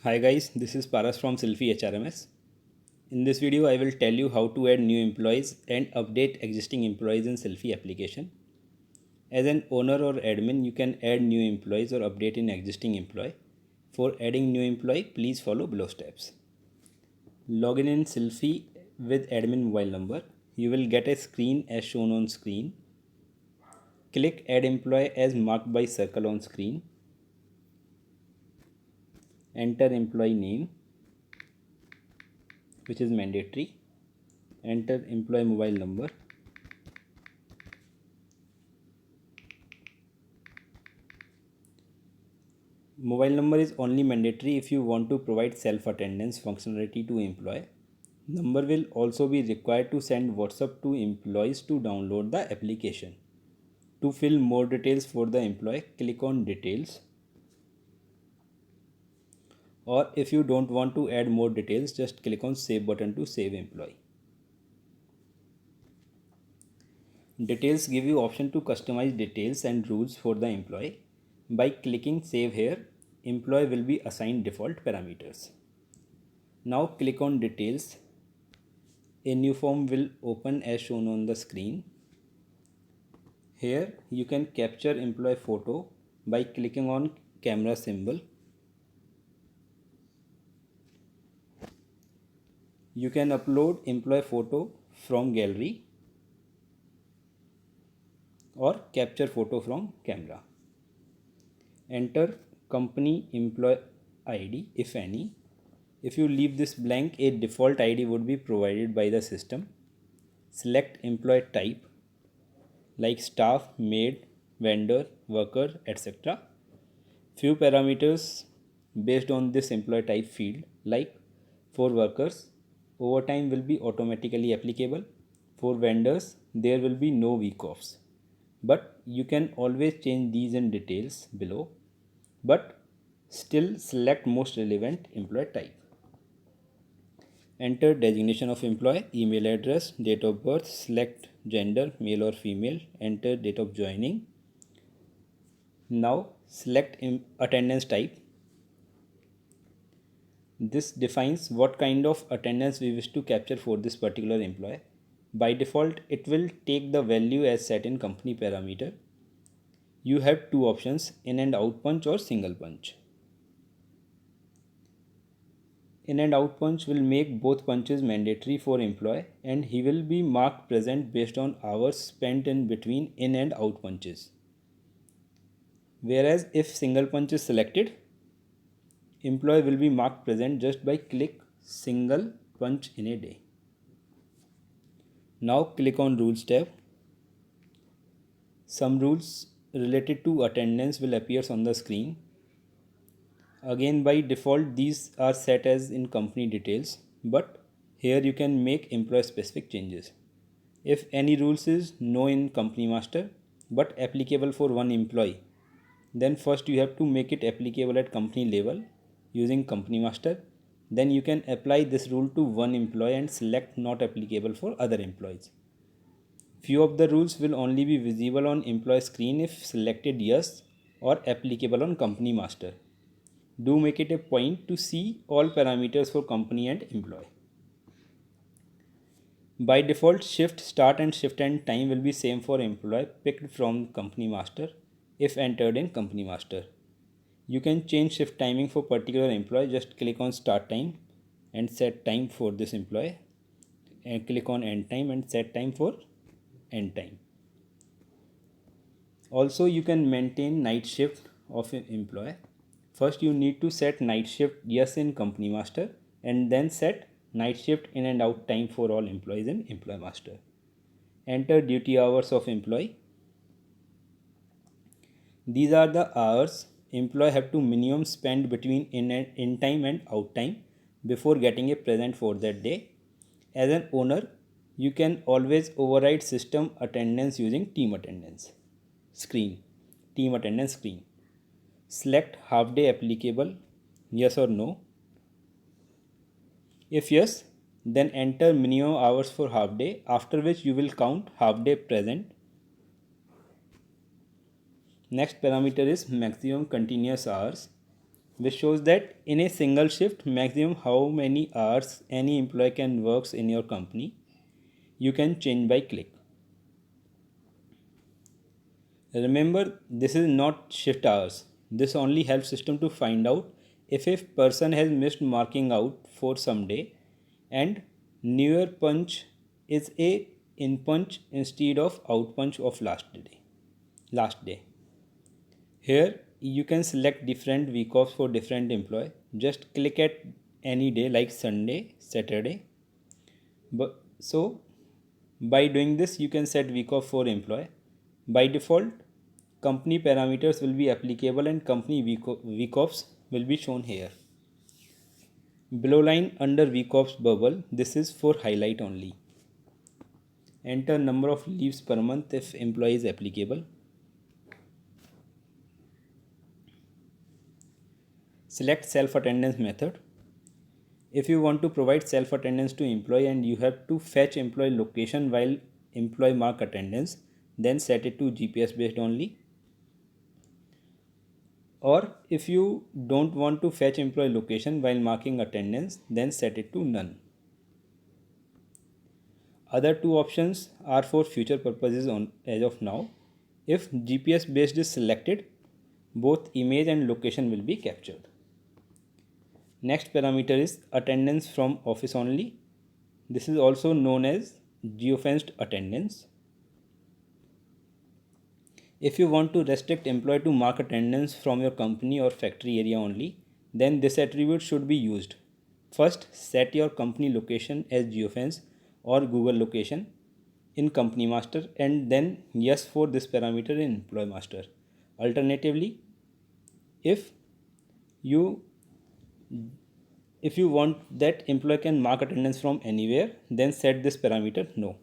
Hi guys, this is Paras from Silphi HRMS. In this video, I will tell you how to add new employees and update existing employees in Silphi application. As an owner or admin, you can add new employees or update an existing employee. For adding new employee, please follow below steps. Login in Silphi with admin mobile number. You will get a screen as shown on screen. Click add employee as marked by circle on screen. Enter employee name, which is mandatory. Enter employee mobile number. Mobile number is only mandatory if you want to provide self-attendance functionality to employee. Number will also be required to send WhatsApp to employees to download the application. To fill more details for the employee, click on details. Or if you don't want to add more details, just click on save button to save employee. Details give you option to customize details and rules for the employee. By clicking save here, employee will be assigned default parameters. Now click on details. A new form will open as shown on the screen. Here you can capture employee photo by clicking on camera symbol. You can upload employee photo from gallery or capture photo from camera. Enter company employee ID if any. If you leave this blank, a default ID would be provided by the system. Select employee type like staff, maid, vendor, worker, etc. Few parameters based on this employee type field, like for workers, overtime will be automatically applicable. For vendors, there will be no week offs. But you can always change these in details below, but still select most relevant employee type. Enter designation of employee, email address, date of birth, select gender, male or female, enter date of joining. Now select attendance type. This defines what kind of attendance we wish to capture for this particular employee. By default, it will take the value as set in company parameter. You have two options, in and out punch or single punch. In and out punch will make both punches mandatory for employee and he will be marked present based on hours spent in between in and out punches. Whereas if single punch is selected, employee will be marked present just by click single punch in a day. Now click on rules tab. Some rules related to attendance will appear on the screen. Again, by default these are set as in company details, but here you can make employee specific changes. If any rules is no in company master but applicable for one employee, then first you have to make it applicable at company level using company master. Then you can apply this rule to one employee and select not applicable for other employees. Few of the rules will only be visible on employee screen if selected yes or applicable on company master. Do make it a point to see all parameters for company and employee. By default, shift start and shift end time will be same for employee picked from company master if entered in company master. You can change shift timing for particular employee. Just click on start time and set time for this employee and click on end time and set time for end time. Also, you can maintain night shift of an employee. First, you need to set night shift yes in company master and then set night shift in and out time for all employees in employee master. Enter duty hours of employee. These are the hours employee have to minimum spend between in time and out time before getting a present for that day. As an owner, you can always override system attendance using team attendance screen. Team attendance screen. Select half day applicable, yes or no. If yes, then enter minimum hours for half day, after which you will count half day present. Next parameter is maximum continuous hours. which shows that in a single shift maximum how many hours any employee can works in your company. You can change by click. Remember, this is not shift hours. This only helps system to find out if a person has missed marking out for some day, and newer punch is a in punch instead of out punch of last day. Last day. Here you can select different week offs for different employee. Just click at any day like Sunday, Saturday. But so by doing this you can set week off for employee. By default, company parameters will be applicable and company week offs will be shown here. Below line under week offs bubble, this is for highlight only. Enter number of leaves per month if employee is applicable. Select self-attendance method. If you want to provide self-attendance to employee and you have to fetch employee location while employee mark attendance, then set it to GPS based only. Or if you don't want to fetch employee location while marking attendance, then set it to none. Other two options are for future purposes on as of now. If GPS based is selected, both image and location will be captured. Next parameter is attendance from office only. This is also known as geofenced attendance. If you want to restrict employee to mark attendance from your company or factory area only, then this attribute should be used. First, set your company location as geofence or Google location in company master, and then yes for this parameter in employee master. Alternatively, if you want that employee can mark attendance from anywhere, then set this parameter no.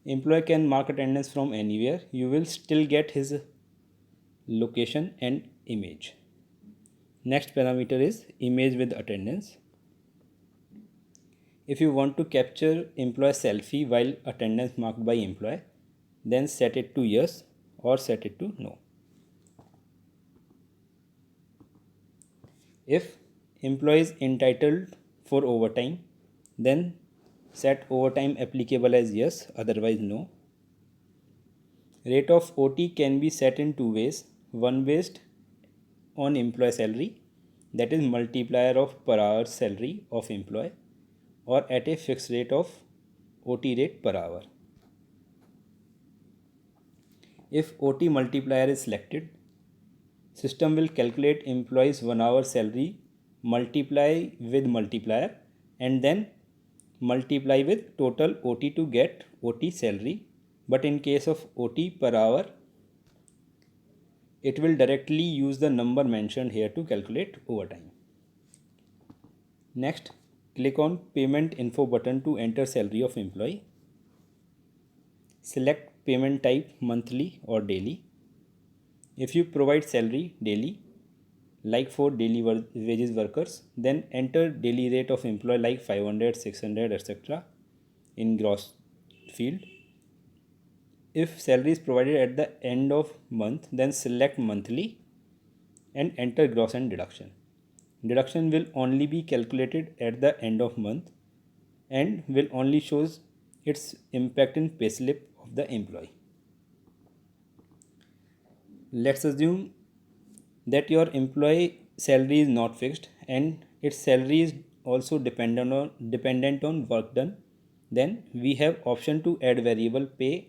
Employee can mark attendance from anywhere, you will still get his location and image. Next parameter is image with attendance. If you want to capture employee selfie while attendance marked by employee, then set it to yes or set it to no. If employee is entitled for overtime, then set overtime applicable as yes, otherwise no. Rate of OT can be set in two ways. One based on employee salary, that is multiplier of per hour salary of employee, or at a fixed rate of OT rate per hour. If OT multiplier is selected, system will calculate employee's 1 hour salary, multiply with multiplier, and then multiply with total OT to get OT salary. But in case of OT per hour, it will directly use the number mentioned here to calculate overtime. Next, click on payment info button to enter salary of employee. Select payment type monthly or daily. If you provide salary daily, like for daily wages workers, then enter daily rate of employee like 500, 600, etc. in gross field. If salary is provided at the end of month, then select monthly and enter gross and deduction. Deduction will only be calculated at the end of month and will only shows its impact in payslip of the employee. Let's assume that your employee salary is not fixed and its salary is also dependent on work done. Then we have option to add variable pay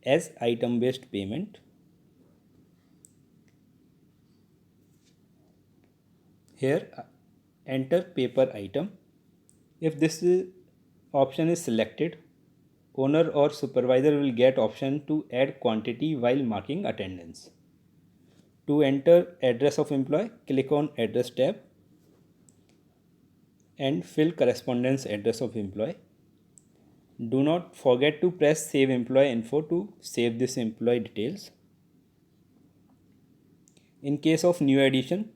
as item based payment. Here enter pay per item. If this option is selected, owner or supervisor will get option to add quantity while marking attendance. To enter address of employee, click on address tab and fill correspondence address of employee. Do not forget to press save employee info to save this employee details. In case of new addition,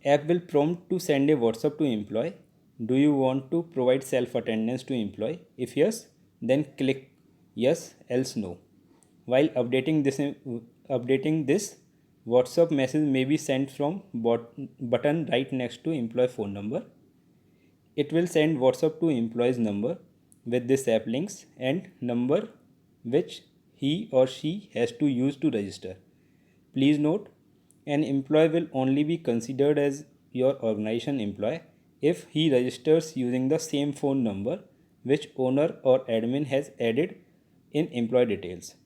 app will prompt to send a WhatsApp to employee. Do you want to provide self attendance to employee? If yes, then click yes, else no. While updating this, WhatsApp message may be sent from button right next to employee phone number. It will send WhatsApp to employee's number with this app links and number which he or she has to use to register. Please note, an employee will only be considered as your organization employee if he registers using the same phone number which owner or admin has added in employee details.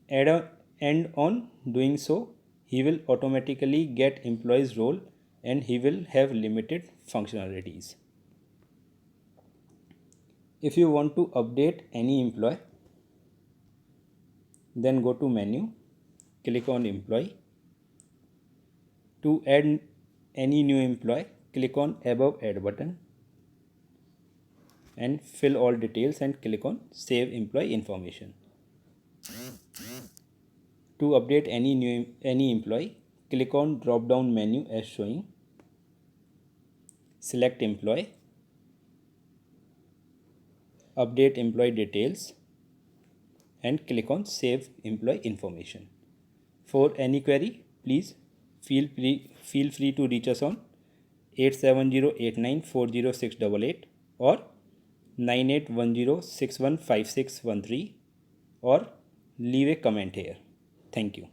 And on doing so, he will automatically get employee's role and he will have limited functionalities. If you want to update any employee, then go to menu, click on employee. To add any new employee, click on above add button and fill all details and click on save employee information. To update any employee, click on drop down menu as showing, select employee, update employee details and click on save employee information. For any query, please feel free to reach us on 8708940688 or 9810615613 or leave a comment here. Thank you.